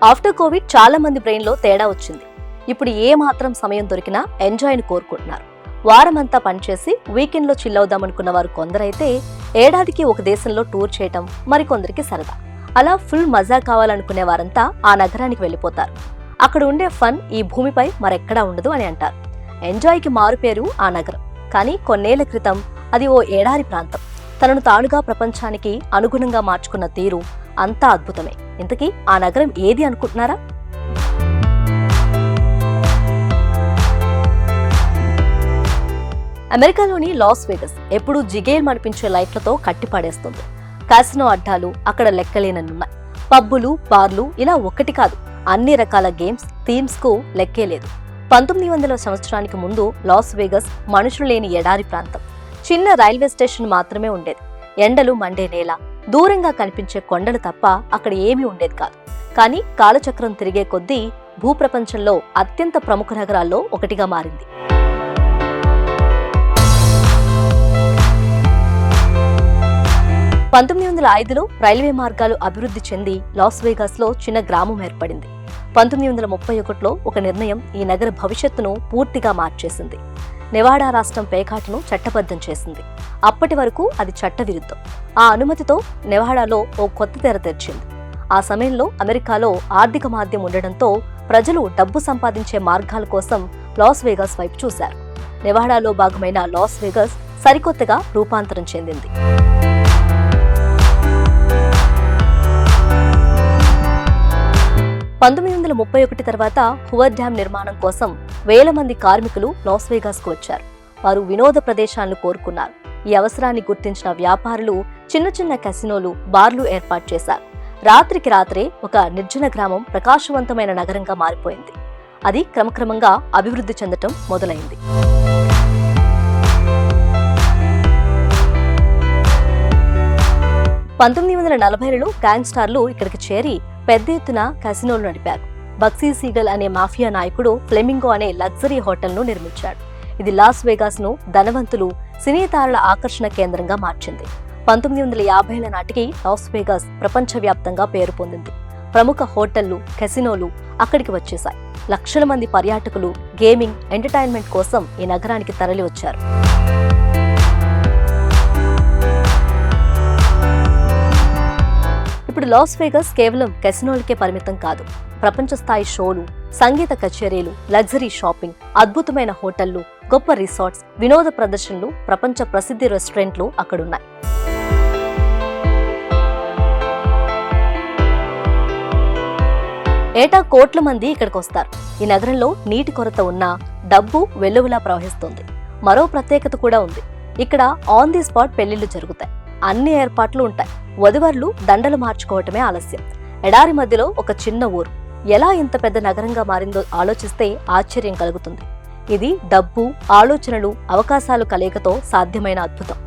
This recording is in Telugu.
ఆఫ్టర్ కోవిడ్ చాలా మంది బ్రెయిన్ లో తేడా వచ్చింది. ఇప్పుడు ఏ మాత్రం సమయం దొరికినా ఎంజాయ్ని కోరుకుంటున్నారు. వారమంతా పనిచేసి వీకెండ్ లో చిల్ అవుదామనుకున్న వారు కొందరైతే ఏడాదికి ఒక దేశంలో టూర్ చేయటం మరికొందరికి సరదా. అలా ఫుల్ మజా కావాలనుకునే వారంతా ఆ నగరానికి వెళ్ళిపోతారు. అక్కడ ఉండే ఫన్ ఈ భూమిపై మరెక్కడా ఉండదు అని అంటారు. ఎంజాయ్కి మారుపేరు ఆ నగరం. కానీ కొన్నేళ్ల క్రితం అది ఓ ఏడారి ప్రాంతం. తనను తానుగా ప్రపంచానికి అనుగుణంగా మార్చుకున్న తీరు అంతా అద్భుతమే. ఇంతకీ ఆ నగరం ఏది అనుకుంటున్నారా? అమెరికాలోని లాస్ వేగస్ ఎప్పుడూ జిగేల్ మనిపించే లైట్లతో కట్టిపడేస్తుంది. కాసినో అడ్డాలు అక్కడ లెక్కలేనన్నున్నాయి. పబ్బులు, బార్లు ఇలా ఒక్కటి కాదు, అన్ని రకాల గేమ్స్, థీమ్స్ కు లెక్కే లేదు. 1900 సంవత్సరానికి ముందు లాస్ వేగస్ మనుషులు లేని ఎడారి ప్రాంతం. చిన్న రైల్వే స్టేషన్ మాత్రమే ఉండేది. ఎండలు మండే నేల, దూరంగా కనిపించే కొండలు తప్ప అక్కడ ఏమీ ఉండేది కాదు. కానీ కాలచక్రం తిరిగే కొద్దీ భూప్రపంచంలో అత్యంత ప్రముఖ నగరాల్లో ఒకటిగా మారింది. 1905లో రైల్వే మార్గాలు అభివృద్ధి చెంది లాస్ వేగాస్ లో చిన్న గ్రామం ఏర్పడింది. 1931లో ఒక నిర్ణయం ఈ నగర భవిష్యత్తును పూర్తిగా మార్చేసింది. నెవాడా రాష్ట్రం పేకాటను చట్టబద్ధం చేసింది. అప్పటి వరకు అది చట్టవిరుద్ధం. ఆ అనుమతితో నెవాడాలో ఓ కొత్త తెర తెరిచింది. ఆ సమయంలో అమెరికాలో ఆర్థిక మాంద్యం ఉండడంతో ప్రజలు డబ్బు సంపాదించే మార్గాల కోసం లాస్ వేగాస్ వైపు చూశారు. నెవాడాలో భాగమైన లాస్ వేగాస్ సరికొత్తగా రూపాంతరం చెందింది. 1931 తర్వాత హువర్ డ్యాం నిర్మాణం కోసం వేల మంది కార్మికులు లాస్ వేగాస్ కు వచ్చారు. వారు వినోద ప్రదేశాలను కోరుకున్నారు. ఈ అవసరాన్ని గుర్తించిన వ్యాపారులు చిన్న చిన్న కసినోలు, బార్లు ఏర్పాటు చేశారు. రాత్రికి రాత్రే ఒక నిర్జన గ్రామం ప్రకాశవంతమైన నగరంగా మారిపోయింది. అది క్రమక్రమంగా అభివృద్ధి చెందటం మొదలైంది. 1940లో గ్యాంగ్స్టార్లు ఇక్కడికి చేరి పెద్ద ఎత్తున కసినోలు నడిపారు. బక్సీ సీగల్ అనే మాఫియా నాయకుడు ఫ్లెమింగో అనే లగ్జరీ హోటల్ను నిర్మించాడు. ఇది లాస్ వేగాస్ ను ధనవంతులు, సినీ తారల ఆకర్షణ కేంద్రంగా మార్చింది. 1950ల నాటికి లాస్ వేగాస్ ప్రపంచవ్యాప్తంగా పేరు పొందింది. ప్రముఖ హోటళ్లు, కెసినోలు అక్కడికి వచ్చేశాయి. లక్షల మంది పర్యాటకులు గేమింగ్, ఎంటర్టైన్మెంట్ కోసం ఈ నగరానికి తరలి వచ్చారు. ఇప్పుడు లాస్ వేగాస్ కేవలం కెసినోలకే పరిమితం కాదు. ప్రపంచ స్థాయి షోలు, సంగీత కచేరీలు, లగ్జరీ షాపింగ్, అద్భుతమైన హోటళ్లు, గొప్ప రిసార్ట్స్, వినోద ప్రదర్శనలు, ప్రపంచ ప్రసిద్ధి రెస్టారెంట్లు అక్కడున్నాయి. ఏటా కోట్ల మంది ఇక్కడికి వస్తారు. ఈ నగరంలో నీటి కొరత ఉన్నా డబ్బు వెల్లువలా ప్రవహిస్తుంది. మరో ప్రత్యేకత కూడా ఉంది. ఇక్కడ ఆన్ ది స్పాట్ పెళ్లిళ్లు జరుగుతాయి. అన్ని ఏర్పాట్లు ఉంటాయి. వధువర్లు దండలు మార్చుకోవటమే ఆలస్యం. ఎడారి మధ్యలో ఒక చిన్న ఊరు ఎలా ఇంత పెద్ద నగరంగా మారిందో ఆలోచిస్తే ఆశ్చర్యం కలుగుతుంది. ఇది డబ్బు, ఆలోచనలు, అవకాశాలు కలయికతో సాధ్యమైన అద్భుతం.